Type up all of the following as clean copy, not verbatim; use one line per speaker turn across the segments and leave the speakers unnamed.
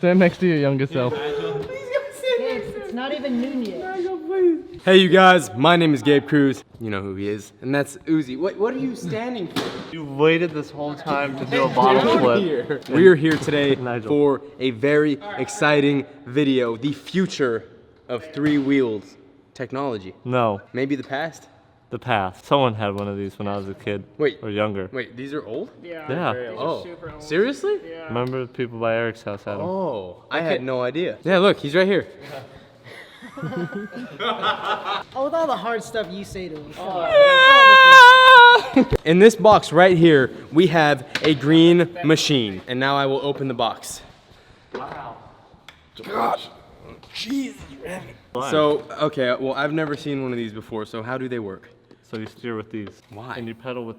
Stand next to your younger self.
It's not even noon yet.
Hey you guys, my name is Gabe Cruz. You know who he is, and that's Uzi. What are you standing for?
You waited this whole time to do a bottle flip.
We are here today
Nigel.
for a very exciting video. The future of three-wheeled technology.
No,
Maybe the past?
the past. Someone had one of these when I was a kid.
Wait.
Or younger.
Wait, these are old?
Yeah.
Oh, seriously?
Remember the people by Eric's house had them?
Oh, I had no idea. Yeah, look, he's right here.
Oh, with all the hard stuff you say to him.
In this box right here, we have a green machine. And now I will open the box.
Wow.
Gosh. Jesus, so, okay, well, I've never seen one of these before, so how do they work?
So you steer with these.
Why?
And you pedal with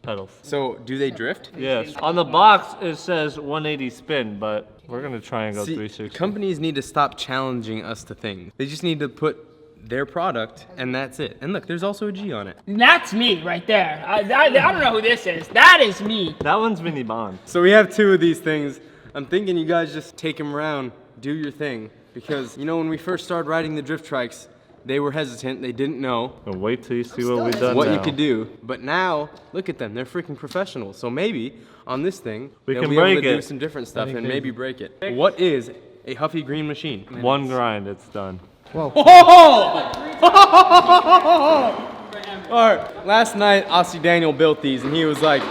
pedals.
So, do they drift?
Yes. On the box it says 180 spin, but we're gonna try and go
See,
360.
companies need to stop challenging us to things. They just need to put their product, and that's it. And look, there's also a G on it.
That's me right there. I don't know who this is. That is me.
That one's mini bond.
So we have two of these things. I'm thinking you guys just take them around, do your thing. Because, you know, when we first started riding the drift trikes, they were hesitant, they didn't know
And wait till you see what we've done
what
now.
you could do. But now, look at them, they're freaking professionals. So maybe, on this thing,
We
they'll
can
be able
break
to do
it.
some different stuff and maybe break it. What is a Huffy Green Machine?
One grind, it's done.
Alright, last night, Aussie Daniel built these and he was like,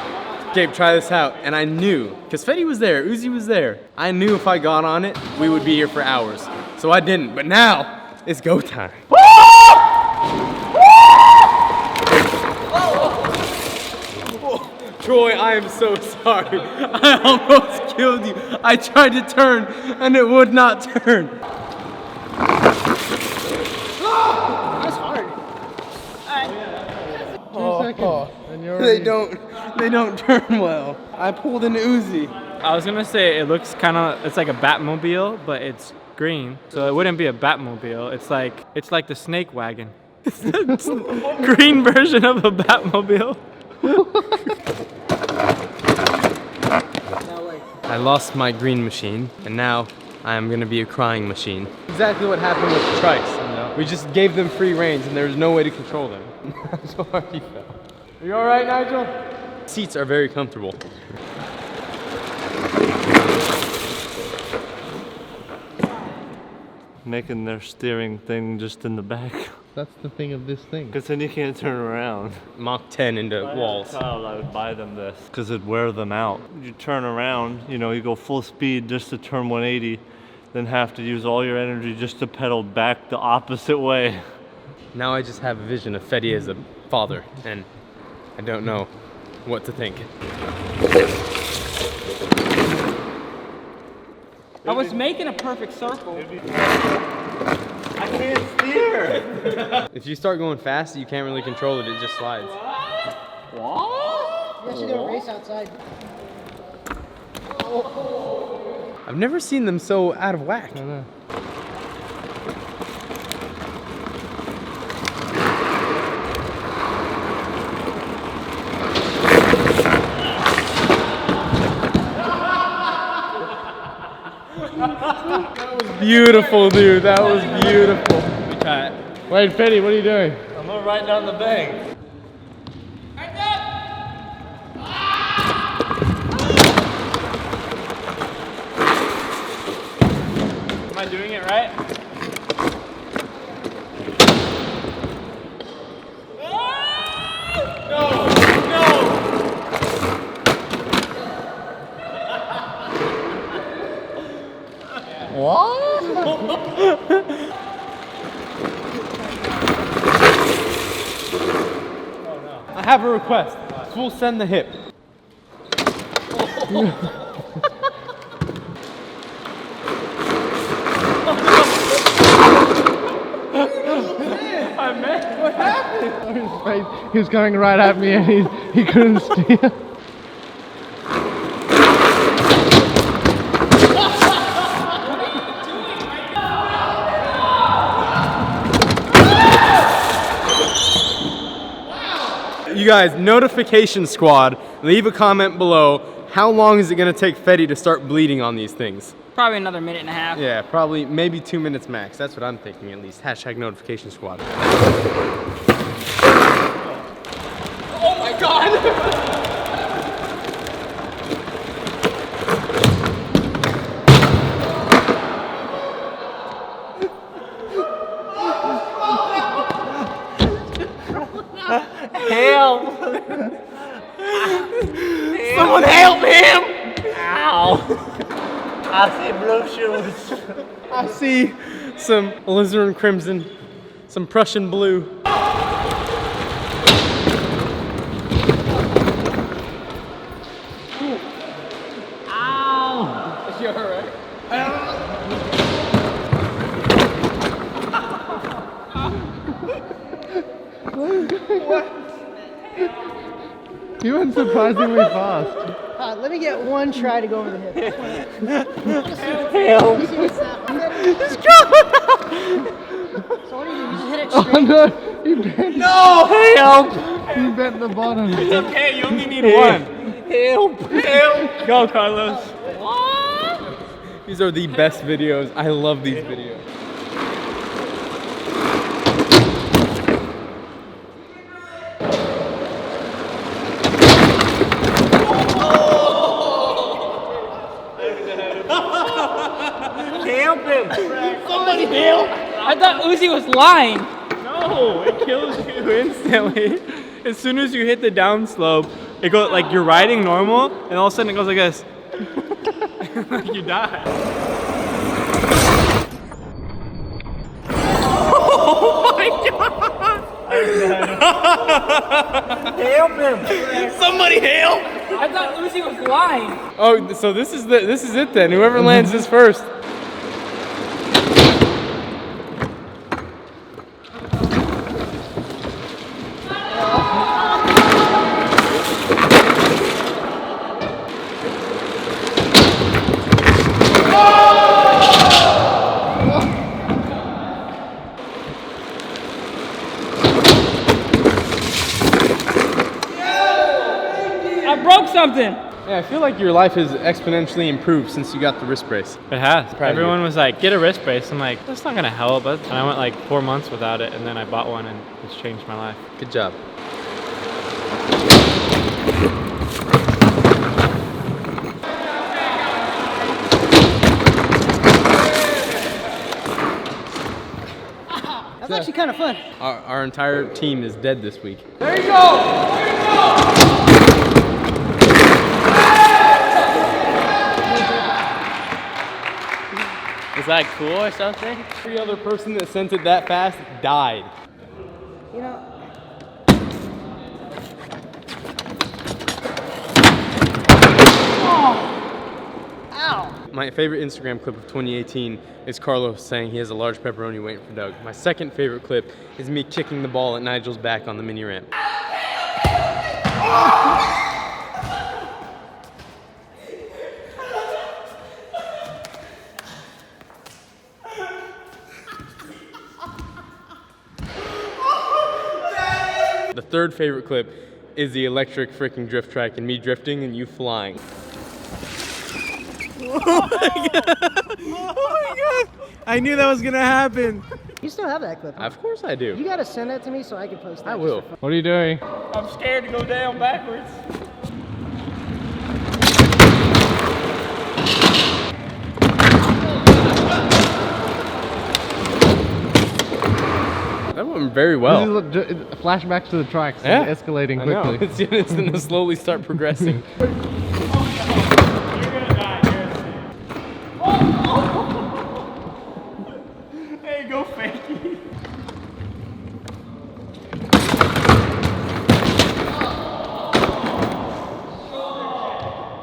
Gabe, try this out. And I knew, because Fetty was there, Uzi was there. I knew if I got on it, we would be here for hours. So I didn't, but now, it's go time. Troy, I am so sorry. I almost killed you. I tried to turn and it would not turn.
That's hard.
They don't turn well. I pulled an Uzi.
I was gonna say it looks kind of, it's like a Batmobile, but it's green, so it wouldn't be a Batmobile. It's like the Snake Wagon. It's the green version of a Batmobile.
I lost my green machine, and now I am gonna be a crying machine. Exactly what happened with the trikes. We just gave them free reins, and there was no way to control them. I'm sorry you fell. Are you all right, Nigel? Seats are very comfortable.
Making their steering thing just in the back.
That's the thing of this thing.
Because then you can't turn around.
Mach 10 into walls.
Child, I would buy them this because it'd wear them out. You turn around, you know, you go full speed just to turn 180, then have to use all your energy just to pedal back the opposite way.
Now I just have a vision of Fetty as a father, and I don't know what to think.
I was making a perfect circle.
I can't steer!
If you start going fast, you can't really control it, it just slides.
You should do a race outside.
I've never seen them so out of whack. That was beautiful, dude. That was beautiful.
Wait, Fetty, what are you doing?
I'm gonna ride down the bank.
Am I doing it right?
I have a request. Full send the hip.
He was coming right at me and he couldn't steer.
You guys, notification squad, leave a comment below. How long is it gonna take Fetty to start bleeding on these things?
Probably another minute and a half.
Yeah, probably maybe 2 minutes max. That's what I'm thinking at least. Hashtag notification squad. Oh my God!
Help!
Someone help him!
Ow! I see blue shoes.
I see some alizarin crimson, some Prussian blue.
Ow!
Is you alright?
You went surprisingly fast.
Let me get one try to go over the hip.
Help!
So what do you do? You just hit it
Oh
straight?
no! You bent.
No! Help!
You bent the bottom.
It's okay, you only need one.
Help! Help!
Go, Carlos.
These are the best videos. I love these videos.
Help him!
Somebody help! I thought Uzi was lying.
No, it kills you instantly. As soon as you hit the down slope, it goes like you're riding normal, and all of a sudden it goes like this. Like you die. Oh my God!
Help him!
Somebody help!
I thought Uzi was lying.
Oh, so this is it then. Whoever lands this first.
I broke something.
Yeah, I feel like your life has exponentially improved since you got the wrist brace.
It has.
of
Everyone
you.
was like, get a wrist brace. I'm like, that's not gonna help. And I went like 4 months without it, and then I bought one, and it's changed my life.
Good job.
That's actually kind of fun.
Our entire team is dead this week.
There you go. There you go.
Is that cool or something?
Every other person that sent it that fast died.
You know, ow!
My favorite Instagram clip of 2018 is Carlos saying he has a large pepperoni waiting for Doug. My second favorite clip is me kicking the ball at Nigel's back on the mini ramp. The third favorite clip is the electric freaking drift track and me drifting and you flying.
Oh my God! I knew that was gonna happen.
You still have that clip. Huh?
Of course I do.
You gotta send that to me so I can post that.
I will.
What are you doing?
I'm scared to go down backwards.
That went very well.
This is flashbacks to the trikes.
Yeah.
It's escalating
I know.
quickly.
It's gonna slowly start progressing.
You're gonna die. Hey, go fakey.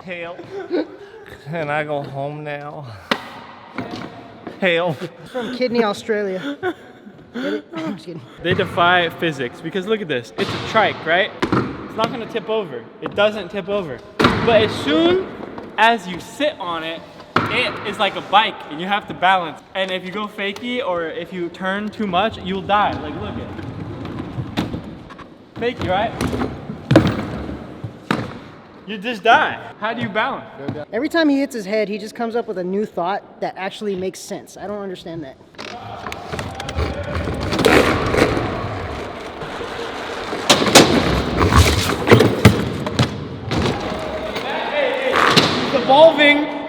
Help. Can I go home now? Help.
From Kidney, Australia. Get it? I'm just kidding.
They defy physics because look at this. It's a trike, right? It's not gonna tip over. It doesn't tip over. But as soon as you sit on it, it is like a bike and you have to balance. And if you go fakey or if you turn too much, you'll die. Like look at it. Fakey, right? You just die. How do you balance?
Every time he hits his head, he just comes up with a new thought that actually makes sense. I don't understand that.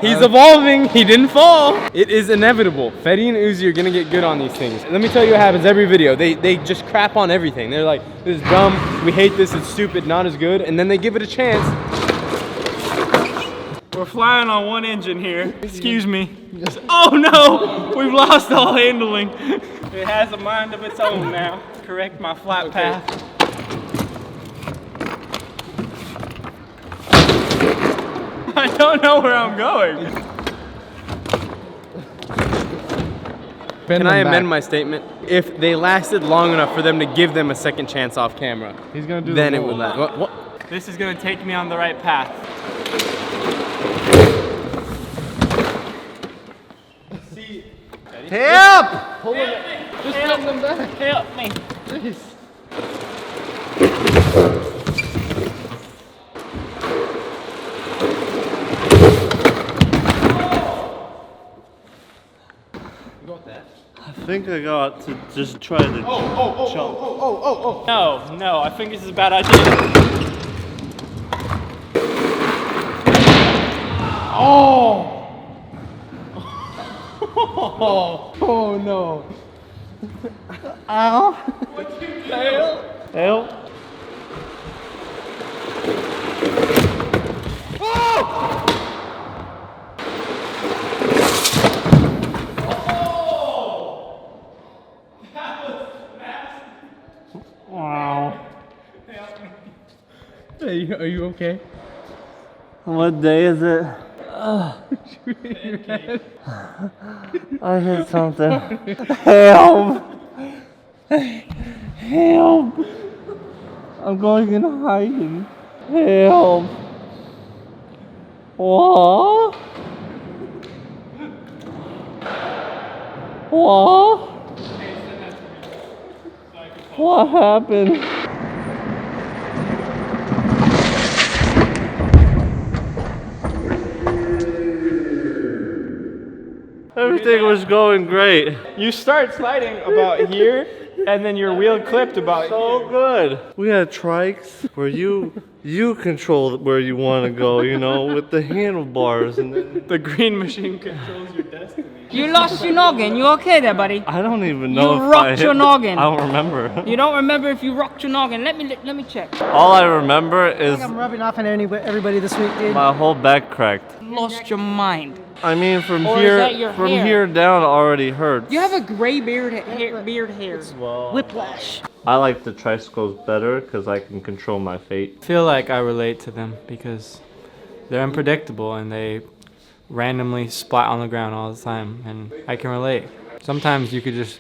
He's evolving. He didn't fall. It is inevitable. Fetty and Uzi are gonna get good on these things. Let me tell you what happens every video. They just crap on everything. They're like, this is dumb, we hate this, it's stupid, not as good, and then they give it a chance.
We're flying on one engine here. Excuse me. Oh no! We've lost all handling. It has a mind of its own now. Correct my flight path. I don't know where I'm going.
Can I amend my statement? If they lasted long enough for them to give them a second chance off camera,
He's gonna do
then
the
it would
roll.
last. What?
This is gonna take me on the right path.
Help!
Just put them back.
Help me.
Jeez.
I think I got to just try to jump.
No, I think this is a bad idea.
Oh no.
Help!
Are you okay?
What day is it? I hit something. Help! Help! I'm going in hiding. Help! What? What? What happened? Everything was going great.
You start sliding about here, and then your wheel clipped about
So good. We had trikes where you control where you want to go, you know, with the handlebars and then
the green machine controls your destiny.
You lost your noggin. You okay there, buddy?
I don't even know
You
if
rocked
I hit,
your noggin.
I don't remember.
You don't remember if you rocked your noggin. Let me check.
All I remember is
I'm rubbing off on everybody this week, dude.
my whole back cracked.
Lost your mind.
I mean, from
Or is
here
that your hair?
here down already hurts.
You have a gray beard hair.
Whiplash.
I like the tricycles better because I can control my fate.
I feel like I relate to them because they're unpredictable and they randomly splat on the ground all the time, and I can relate. Sometimes you could just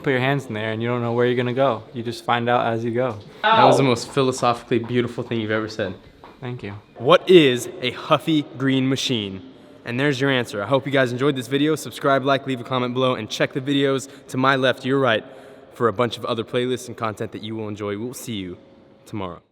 put your hands in there and you don't know where you're gonna go. You just find out as you go.
That was the most philosophically beautiful thing you've ever said.
Thank you.
What is a Huffy Green Machine? And there's your answer. I hope you guys enjoyed this video. Subscribe, like, leave a comment below, and check the videos to my left, your right, for a bunch of other playlists and content that you will enjoy. We'll see you tomorrow.